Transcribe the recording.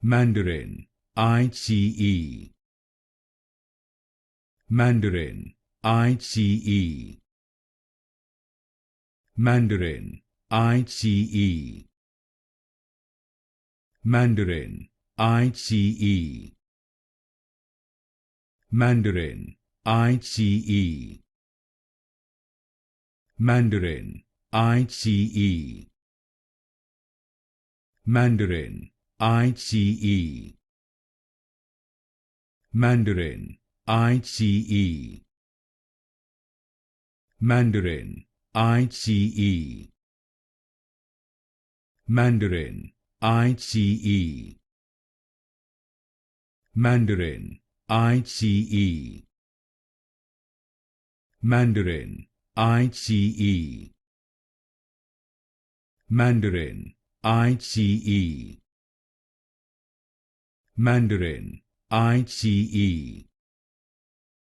Mandarin, iQiYi. Mandarin, iQiYi. Mandarin, iQiYi. Mandarin, iQiYi. Mandarin, iQiYi. Mandarin, iQiYi. Mandarin, iQiYi. Mandarin, iQiYi. Mandarin, iQiYi. Mandarin, iQiYi. Mandarin, iQiYi. Mandarin, iQiYi. Mandarin, iQiYi. Mandarin, iQiYi.